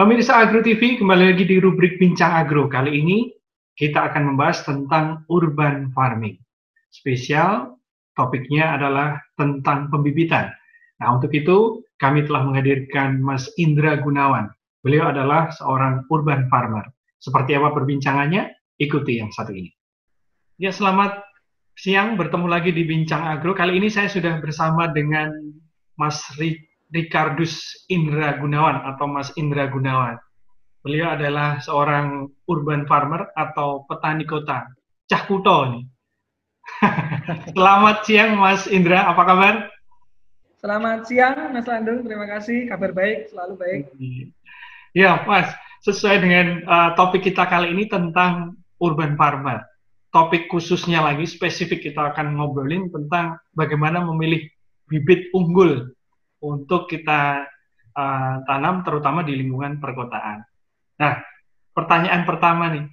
Pemirsa Agro TV, kembali lagi di rubrik Bincang Agro. Kali ini kita akan membahas tentang urban farming. Spesial, topiknya adalah tentang pembibitan. Nah, untuk itu kami telah menghadirkan Mas Indra Gunawan. Beliau adalah seorang urban farmer. Seperti apa perbincangannya? Ikuti yang satu ini. Ya, selamat siang, bertemu lagi di Bincang Agro. Kali ini saya sudah bersama dengan Mas Ricardus Indra Gunawan atau Mas Indra Gunawan. Beliau adalah seorang urban farmer atau petani kota. Cah kuto nih. Selamat siang Mas Indra, apa kabar? Selamat siang Mas Landung, terima kasih. Kabar baik, selalu baik. Ya Mas, sesuai dengan topik kita kali ini tentang urban farmer. Topik khususnya lagi, spesifik kita akan ngobrolin tentang bagaimana memilih bibit unggul untuk kita tanam terutama di lingkungan perkotaan. Nah, pertanyaan pertama nih,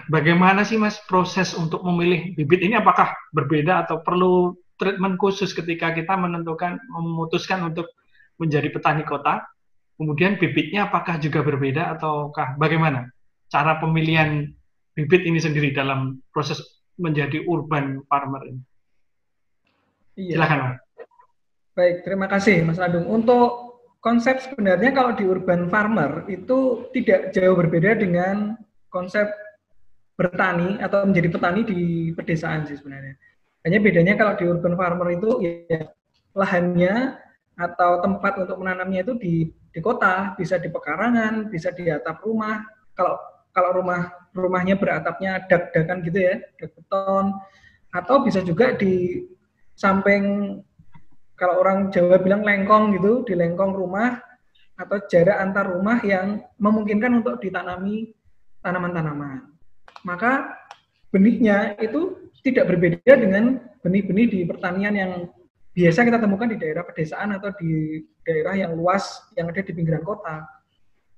bagaimana sih Mas proses untuk memilih bibit ini? Apakah berbeda atau perlu treatment khusus ketika kita memutuskan untuk menjadi petani kota? Kemudian bibitnya apakah juga berbeda ataukah bagaimana cara pemilihan bibit ini sendiri dalam proses menjadi urban farmer ini? Iya. Silakan Mas. Baik, terima kasih Mas Landung. Untuk konsep sebenarnya kalau di urban farmer itu tidak jauh berbeda dengan konsep bertani atau menjadi petani di pedesaan sih sebenarnya. Hanya bedanya kalau di urban farmer itu ya lahannya atau tempat untuk menanamnya itu di kota, bisa di pekarangan, bisa di atap rumah. Kalau rumahnya beratapnya dak-dakan gitu ya, dak beton, atau bisa juga di samping, kalau orang Jawa bilang lengkong gitu, di lengkong rumah atau jarak antar rumah yang memungkinkan untuk ditanami tanaman-tanaman. Maka benihnya itu tidak berbeda dengan benih-benih di pertanian yang biasa kita temukan di daerah pedesaan atau di daerah yang luas yang ada di pinggiran kota.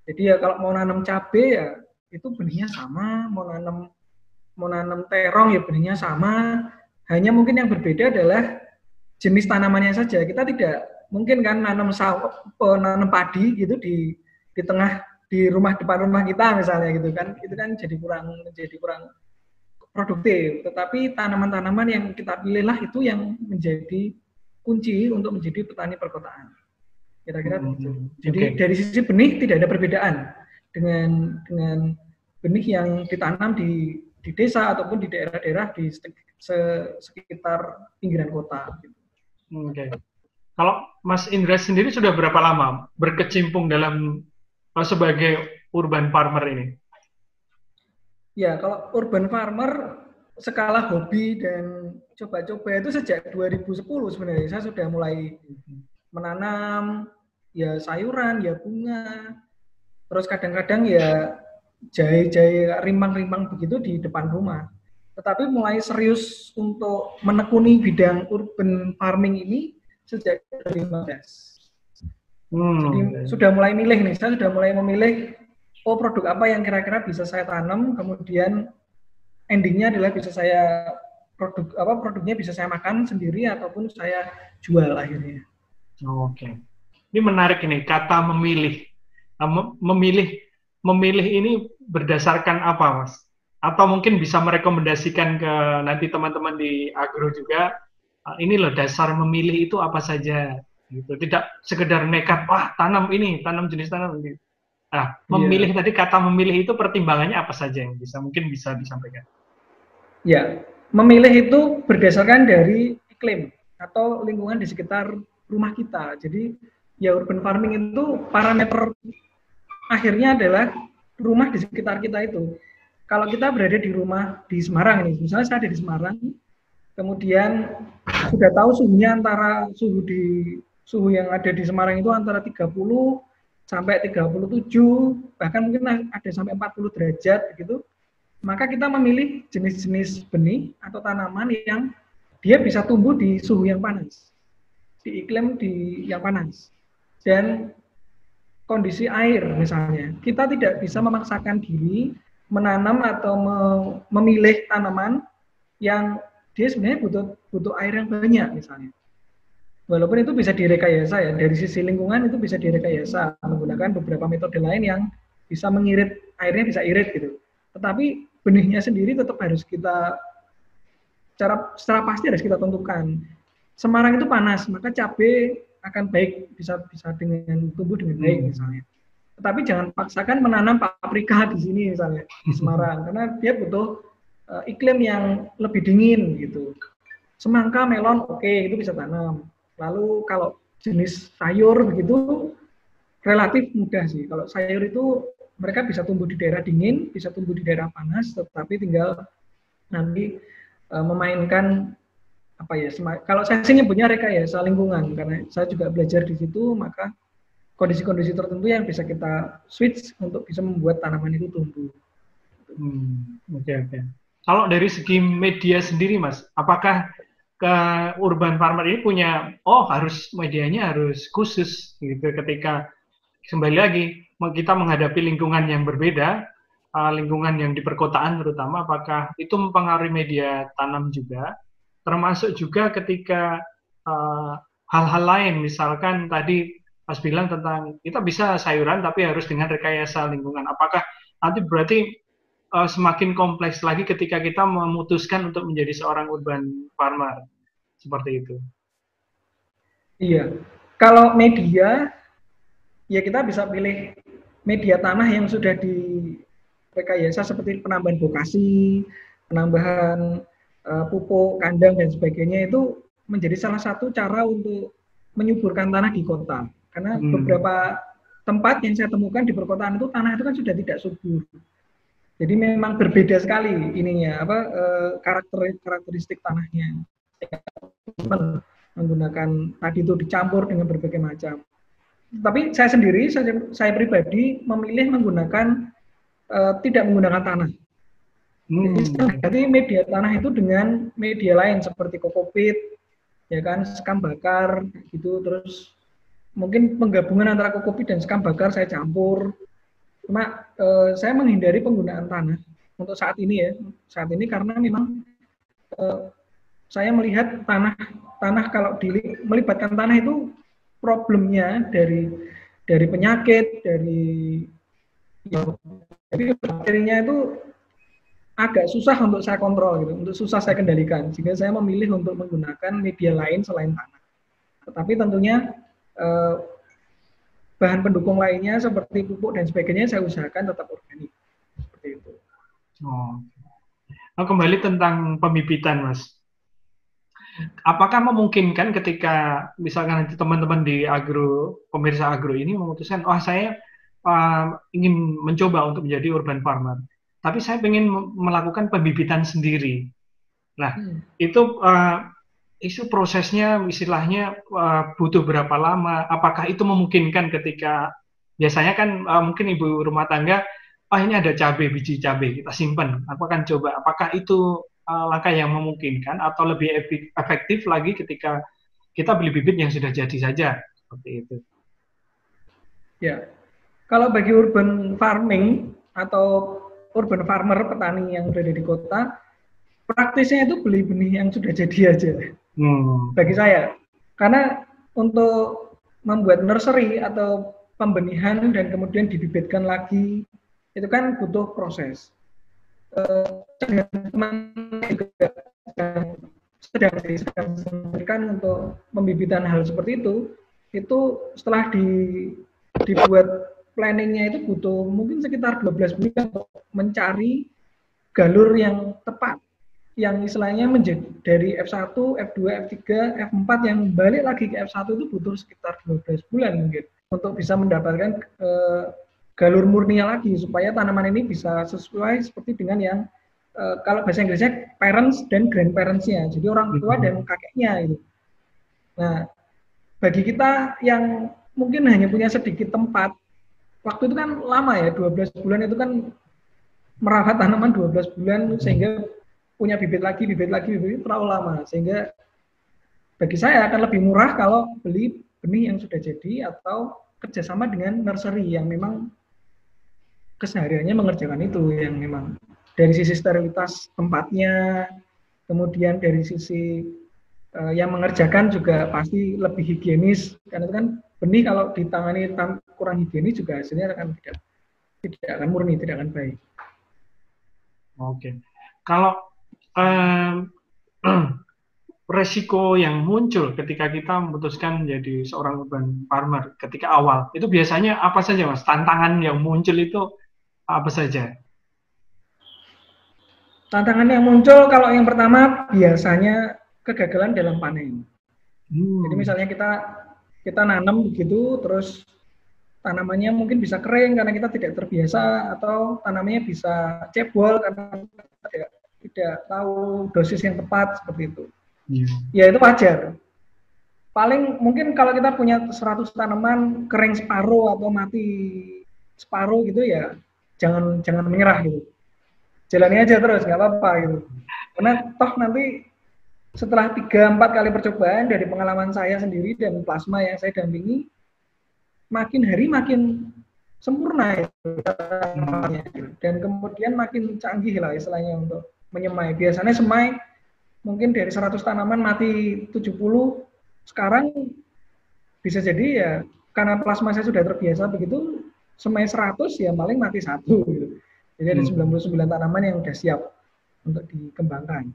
Jadi ya kalau mau nanam cabai ya itu benihnya sama, mau nanam terong ya benihnya sama. Hanya mungkin yang berbeda adalah jenis tanamannya saja. Kita tidak mungkin kan nanam padi gitu di tengah di depan rumah kita misalnya gitu kan. Itu kan jadi kurang produktif. Tetapi tanaman-tanaman yang kita pilihlah itu yang menjadi kunci untuk menjadi petani perkotaan. Kira-kira begitu. Jadi dari sisi benih tidak ada perbedaan dengan benih yang ditanam di desa ataupun di daerah-daerah di sekitar pinggiran kota. Oke. Kalau Mas Indra sendiri sudah berapa lama berkecimpung dalam sebagai urban farmer ini? Ya, kalau urban farmer skala hobi dan coba-coba itu sejak 2010 sebenarnya. Saya sudah mulai menanam ya sayuran, ya bunga. Terus kadang-kadang ya jahe-jahe rimbang-rimbang begitu di depan rumah. Tetapi mulai serius untuk menekuni bidang urban farming ini sejak 2015. Jadi sudah mulai milih nih, saya sudah mulai memilih produk apa yang kira-kira bisa saya tanam, kemudian endingnya adalah bisa saya produknya bisa saya makan sendiri ataupun saya jual akhirnya. Oke, ini menarik ini kata memilih. Memilih ini berdasarkan apa, Mas? Atau mungkin bisa merekomendasikan ke nanti teman-teman di agro juga, ini loh dasar memilih itu apa saja, gitu. Tidak sekedar nekat, wah tanam ini, tanam jenis tanam ini. Nah, memilih tadi kata memilih itu pertimbangannya apa saja yang mungkin bisa disampaikan? Ya, memilih itu berdasarkan dari iklim atau lingkungan di sekitar rumah kita. Jadi ya urban farming itu parameter akhirnya adalah rumah di sekitar kita itu. Kalau kita berada di rumah di Semarang nih, misalnya saya ada di Semarang, kemudian sudah tahu suhunya antara suhu yang ada di Semarang itu antara 30 sampai 37, bahkan mungkin ada sampai 40 derajat gitu. Maka kita memilih jenis-jenis benih atau tanaman yang dia bisa tumbuh di suhu yang panas, di iklim yang panas. Dan kondisi air misalnya, kita tidak bisa memaksakan diri menanam atau memilih tanaman yang dia sebenarnya butuh air yang banyak misalnya. Walaupun itu bisa direkayasa ya, dari sisi lingkungan itu bisa direkayasa menggunakan beberapa metode lain yang bisa mengirit, airnya bisa irit gitu. Tetapi benihnya sendiri tetap harus kita, secara pasti harus kita tentukan. Semarang itu panas, maka cabai akan baik, bisa dengan tumbuh dengan baik misalnya. Tetapi jangan paksakan menanam paprika di sini misalnya, di Semarang, karena dia butuh iklim yang lebih dingin gitu. Semangka, melon, oke, itu bisa tanam. Lalu kalau jenis sayur begitu relatif mudah sih. Kalau sayur itu mereka bisa tumbuh di daerah dingin, bisa tumbuh di daerah panas, tetapi tinggal nanti memainkan apa ya? Kalau saya sih nyebutnya rekayasa lingkungan, karena saya juga belajar di situ, maka kondisi-kondisi tertentu yang bisa kita switch untuk bisa membuat tanaman itu tumbuh. Oke. Kalau dari segi media sendiri, Mas, apakah ke urban farmer ini punya, harus medianya harus khusus gitu ketika kembali lagi kita menghadapi lingkungan yang berbeda, lingkungan yang di perkotaan terutama, apakah itu mempengaruhi media tanam juga, termasuk juga ketika hal-hal lain, misalkan tadi Mas bilang tentang kita bisa sayuran tapi harus dengan rekayasa lingkungan, apakah nanti berarti semakin kompleks lagi ketika kita memutuskan untuk menjadi seorang urban farmer, seperti itu. Iya, kalau media, ya kita bisa pilih media tanah yang sudah direkayasa seperti penambahan bokasi, penambahan pupuk, kandang, dan sebagainya, itu menjadi salah satu cara untuk menyuburkan tanah di kota. Karena beberapa tempat yang saya temukan di perkotaan itu tanah itu kan sudah tidak subur. Jadi memang berbeda sekali ininya, karakteristik tanahnya. Menggunakan tadi itu dicampur dengan berbagai macam. Tapi saya sendiri, saya pribadi memilih menggunakan tidak menggunakan tanah. Jadi media tanah itu dengan media lain seperti kokopit, ya kan, sekam bakar, gitu. Terus mungkin penggabungan antara kokopit dan sekam bakar saya campur. Cuma saya menghindari penggunaan tanah untuk saat ini ya, karena memang saya melihat tanah kalau melibatkan tanah itu problemnya dari penyakit, dari bakterinya itu agak susah untuk saya kontrol gitu, susah saya kendalikan, sehingga saya memilih untuk menggunakan media lain selain tanah. Tetapi tentunya bahan pendukung lainnya seperti pupuk dan sebagainya saya usahakan tetap organik. Seperti itu. Kembali tentang pembibitan, Mas. Apakah memungkinkan ketika misalkan nanti teman-teman di pemirsa agro ini memutuskan, saya ingin mencoba untuk menjadi urban farmer, tapi saya ingin melakukan pembibitan sendiri. Nah, itu isu prosesnya istilahnya butuh berapa lama? Apakah itu memungkinkan ketika biasanya kan mungkin ibu rumah tangga, ini ada biji cabai kita simpan, aku akan coba. Apakah itu langkah yang memungkinkan atau lebih efektif lagi ketika kita beli bibit yang sudah jadi saja, seperti itu? Ya, kalau bagi urban farming atau urban farmer, petani yang berada di kota, praktisnya itu beli benih yang sudah jadi aja. Bagi saya, karena untuk membuat nursery atau pembenihan dan kemudian dibibitkan lagi, itu kan butuh proses. Teman juga sedang memberikan untuk pembibitan hal seperti itu setelah dibuat planningnya itu butuh mungkin sekitar 12 bulan untuk mencari galur yang tepat, yang istilahnya menjadi dari F1, F2, F3, F4 yang balik lagi ke F1 itu butuh sekitar 12 bulan mungkin untuk bisa mendapatkan galur murninya lagi, supaya tanaman ini bisa sesuai seperti dengan yang kalau bahasa Inggrisnya parents dan grandparents-nya, jadi orang tua dan kakeknya itu. Nah, bagi kita yang mungkin hanya punya sedikit tempat, waktu itu kan lama ya, 12 bulan itu kan merawat tanaman 12 bulan, sehingga punya bibit lagi terlalu lama, sehingga bagi saya akan lebih murah kalau beli benih yang sudah jadi atau kerjasama dengan nursery yang memang kesehariannya mengerjakan itu, yang memang dari sisi sterilitas tempatnya, kemudian dari sisi yang mengerjakan juga pasti lebih higienis, karena itu kan benih kalau ditangani kurang higienis juga hasilnya akan tidak akan murni, tidak akan baik. Oke. Kalau resiko yang muncul ketika kita memutuskan menjadi seorang urban farmer ketika awal, itu biasanya apa saja, Mas? Tantangan yang muncul itu apa saja? Tantangan yang muncul kalau yang pertama biasanya kegagalan dalam panen. Jadi misalnya kita nanam begitu, terus tanamannya mungkin bisa kering karena kita tidak terbiasa, atau tanamannya bisa cebol karena kita tidak tahu dosis yang tepat seperti itu. Ya itu wajar. Paling mungkin kalau kita punya 100 tanaman kering separuh atau mati separuh gitu ya, jangan menyerah gitu. Jalani aja terus, nggak apa-apa gitu. Karena toh nanti setelah 3-4 kali percobaan dari pengalaman saya sendiri dan plasma yang saya dampingi, makin hari makin sempurna itu. Dan kemudian makin canggih lah istilahnya untuk menyemai. Biasanya semai mungkin dari 100 tanaman mati 70, sekarang bisa jadi ya karena plasma saya sudah terbiasa begitu, semai 100 ya paling mati 1 gitu. Jadi ada 99 tanaman yang sudah siap untuk dikembangkan.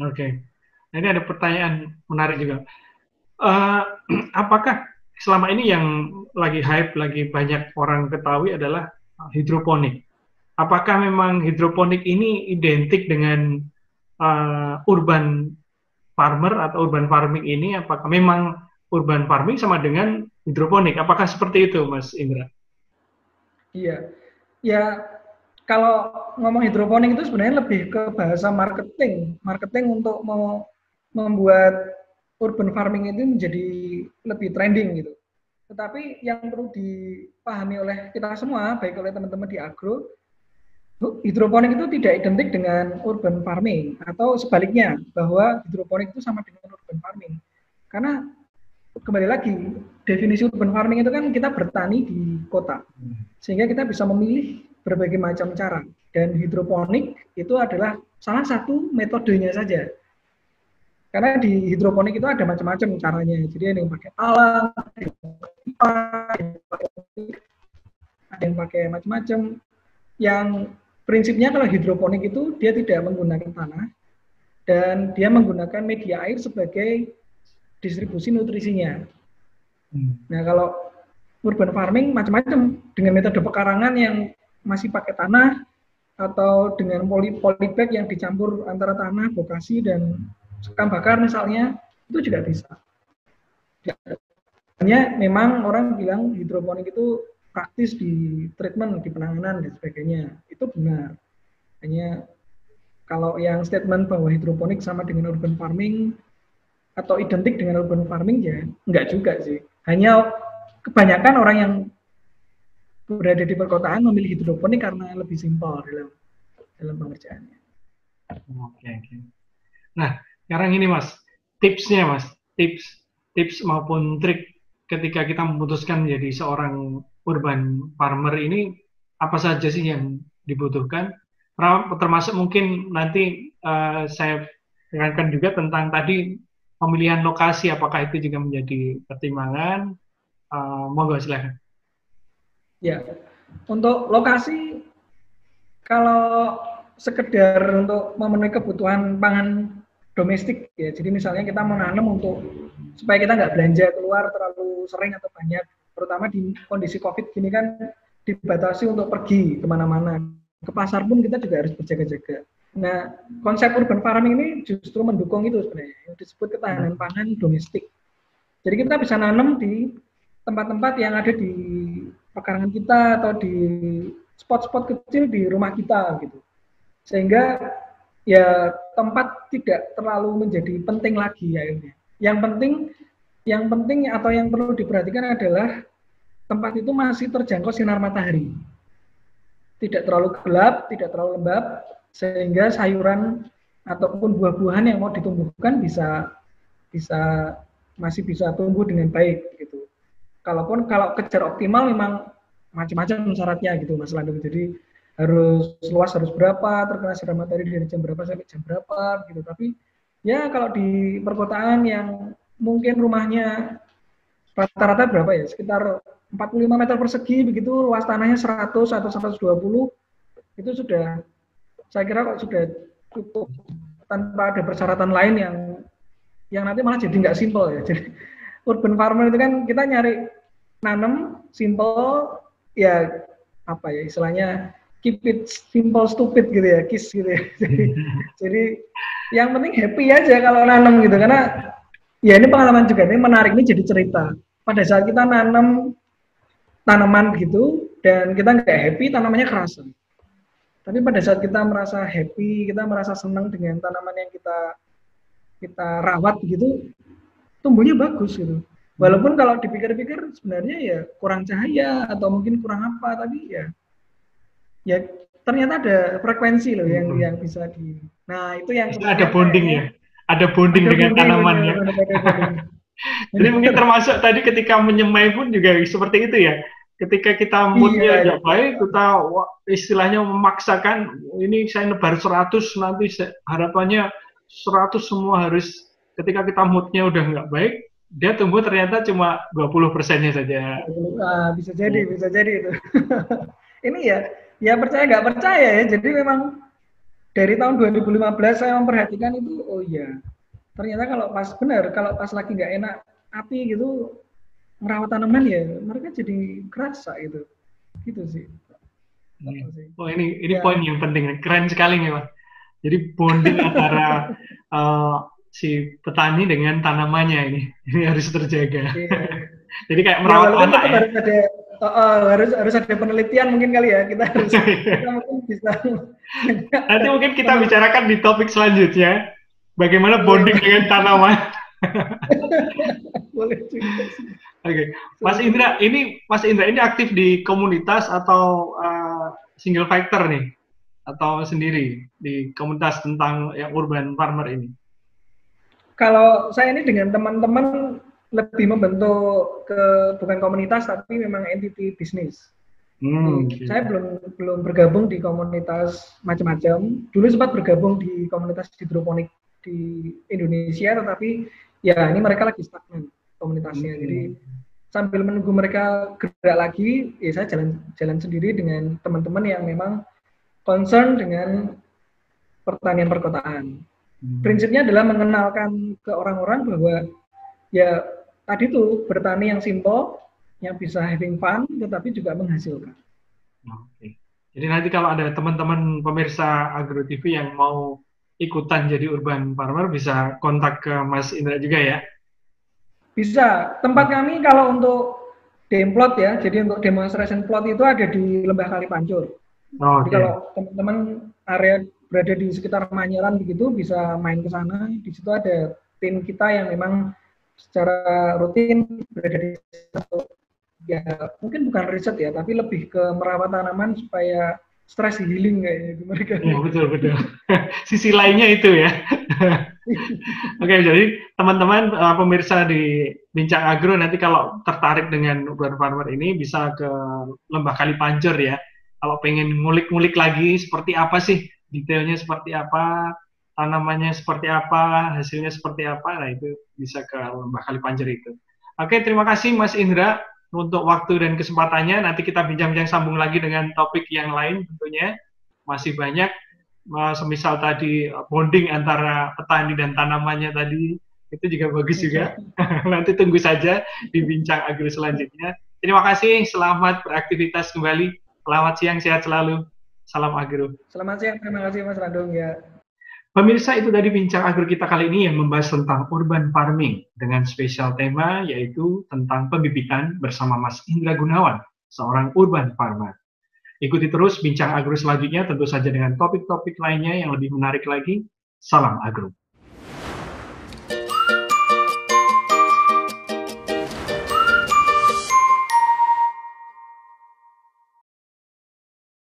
Oke. Nah, ini ada pertanyaan menarik juga. Apakah selama ini yang lagi hype, lagi banyak orang ketahui adalah hidroponik? Apakah memang hidroponik ini identik dengan urban farmer atau urban farming ini? Apakah memang urban farming sama dengan hidroponik? Apakah seperti itu, Mas Indra? Iya, ya kalau ngomong hidroponik itu sebenarnya lebih ke bahasa marketing untuk membuat urban farming itu menjadi lebih trending gitu. Tetapi yang perlu dipahami oleh kita semua, baik oleh teman-teman di agro, hidroponik itu tidak identik dengan urban farming, atau sebaliknya bahwa hidroponik itu sama dengan urban farming. Karena kembali lagi, definisi urban farming itu kan kita bertani di kota, sehingga kita bisa memilih berbagai macam cara, dan hidroponik itu adalah salah satu metodenya saja. Karena di hidroponik itu ada macam-macam caranya, jadi ada yang pakai alam, ada yang pakai macam-macam. Yang prinsipnya kalau hidroponik itu dia tidak menggunakan tanah, dan dia menggunakan media air sebagai distribusi nutrisinya. Nah, kalau urban farming macam-macam, dengan metode pekarangan yang masih pakai tanah, atau dengan polybag yang dicampur antara tanah, bokasi, dan sekam bakar misalnya, itu juga bisa. Hanya memang orang bilang hidroponik itu praktis di treatment, di penanganan, dan sebagainya. Itu benar. Hanya kalau yang statement bahwa hidroponik sama dengan urban farming, atau identik dengan urban farming, ya enggak juga sih. Hanya kebanyakan orang yang berada di perkotaan memilih hidroponik karena lebih simpel dalam pengerjaannya. Oke. Nah, sekarang ini Mas, tipsnya Mas, tips maupun trik ketika kita memutuskan menjadi seorang urban farmer ini, apa saja sih yang dibutuhkan? Termasuk mungkin nanti saya tekankan juga tentang tadi pemilihan lokasi, apakah itu juga menjadi pertimbangan? Monggo silakan. Ya, untuk lokasi, kalau sekedar untuk memenuhi kebutuhan pangan domestik ya, jadi misalnya kita menanam untuk supaya kita nggak belanja keluar terlalu sering atau banyak, terutama di kondisi COVID gini kan dibatasi untuk pergi kemana-mana, ke pasar pun kita juga harus berjaga-jaga. Nah, konsep urban farming ini justru mendukung itu sebenarnya, yang disebut ketahanan pangan domestik. Jadi kita bisa nanam di tempat-tempat yang ada di pekarangan kita atau di spot-spot kecil di rumah kita gitu, sehingga ya tempat tidak terlalu menjadi penting lagi akhirnya. Yang penting atau yang perlu diperhatikan adalah tempat itu masih terjangkau sinar matahari, tidak terlalu gelap, tidak terlalu lembab, sehingga sayuran ataupun buah-buahan yang mau ditumbuhkan masih bisa tumbuh dengan baik gitu. Kalau kejar optimal memang macam-macam syaratnya gitu Mas Landung. Jadi harus luas harus berapa, terkena sinar matahari dari jam berapa sampai jam berapa gitu. Tapi Ya kalau di perkotaan yang mungkin rumahnya rata-rata berapa ya? Sekitar 45 meter persegi begitu, luas tanahnya 100 atau 120, itu sudah, saya kira kok sudah cukup, tanpa ada persyaratan lain yang nanti malah jadi nggak simple ya. Jadi urban farmer itu kan kita nyari nanam simple, ya apa ya istilahnya, keep it simple stupid gitu ya, kiss gitu ya. Jadi yang penting happy aja kalau nanam gitu, karena ya ini pengalaman juga, ini menarik, ini jadi cerita. Pada saat kita nanam tanaman gitu dan kita nggak happy, tanamannya kerasa. Tapi pada saat kita merasa happy, kita merasa senang dengan tanaman yang kita rawat gitu, tumbuhnya bagus gitu. Walaupun kalau dipikir-pikir sebenarnya ya kurang cahaya atau mungkin kurang apa, tapi ya ternyata ada frekuensi loh yang bisa di. Nah itu yang ada bonding ya, ada bonding dengan tanamannya. Jadi mungkin termasuk tadi ketika menyemai pun juga seperti itu ya. Ketika kita moodnya tidak baik, kita istilahnya memaksakan, ini saya nebar 100, nanti harapannya 100 semua harus, ketika kita moodnya udah nggak baik, dia tumbuh ternyata cuma 20%-nya saja. Bisa jadi itu. Ini ya percaya nggak percaya ya. Jadi memang dari tahun 2015 saya memperhatikan itu, oh iya, ternyata kalau pas lagi nggak enak hati gitu, merawat tanaman ya mereka jadi kerasa gitu sih. Oh ini ya. Poin yang penting, keren sekali nih Mas. Jadi bonding antara si petani dengan tanamannya ini harus terjaga. Iya. Jadi kayak merawat anak ya. Harus ada penelitian mungkin kali ya, kita mungkin bisa. Nanti mungkin kita bicarakan di topik selanjutnya, bagaimana bonding dengan tanaman. Boleh juga sih. Oke, Mas Indra ini aktif di komunitas atau single factor nih, atau sendiri di komunitas tentang yang urban farmer ini? Kalau saya ini dengan teman-teman lebih membentuk bukan komunitas tapi memang entity bisnis. Saya belum bergabung di komunitas macam-macam. Dulu sempat bergabung di komunitas hidroponik di Indonesia, tetapi ya ini mereka lagi stagnan komunitasnya. Jadi sambil menunggu mereka gerak lagi, ya saya jalan sendiri dengan teman-teman yang memang concern dengan pertanian perkotaan. Prinsipnya adalah mengenalkan ke orang-orang bahwa ya tadi tuh bertani yang simple, yang bisa having fun, tetapi juga menghasilkan. Oke. Jadi nanti kalau ada teman-teman pemirsa Agro TV yang mau ikutan jadi urban farmer, bisa kontak ke Mas Indra juga ya? Bisa. Tempat kami kalau untuk demplot ya, jadi untuk demonstration plot itu ada di Lembah Kalipancur. Jadi kalau teman-teman area berada di sekitar Manyaran begitu, bisa main ke sana. Di situ ada tim kita yang memang secara rutin berada di situ. Ya mungkin bukan riset ya, tapi lebih ke merawat tanaman supaya stress healing kayak gitu mereka. Ya, betul. Sisi lainnya itu ya. Oke, jadi teman-teman pemirsa di Bincang Agro nanti kalau tertarik dengan urban farmer ini bisa ke Lembah Kalipancur ya. Kalau pengen ngulik-ngulik lagi seperti apa sih, detailnya seperti apa, tanamannya seperti apa, hasilnya seperti apa, nah itu bisa ke Lembah Kalipancur itu. Oke, terima kasih Mas Indra untuk waktu dan kesempatannya. Nanti kita bincang-bincang sambung lagi dengan topik yang lain tentunya. Masih banyak, semisal tadi bonding antara petani dan tanamannya tadi, itu juga bagus juga. Nanti tunggu saja di Bincang Agro selanjutnya. Terima kasih, selamat beraktivitas kembali. Selamat siang, sehat selalu. Salam Agro. Selamat siang, terima kasih Mas Randung ya. Pemirsa, itu tadi Bincang Agro kita kali ini yang membahas tentang urban farming dengan spesial tema yaitu tentang pembibitan bersama Mas Indra Gunawan, seorang urban farmer. Ikuti terus Bincang Agro selanjutnya tentu saja dengan topik-topik lainnya yang lebih menarik lagi. Salam Agro.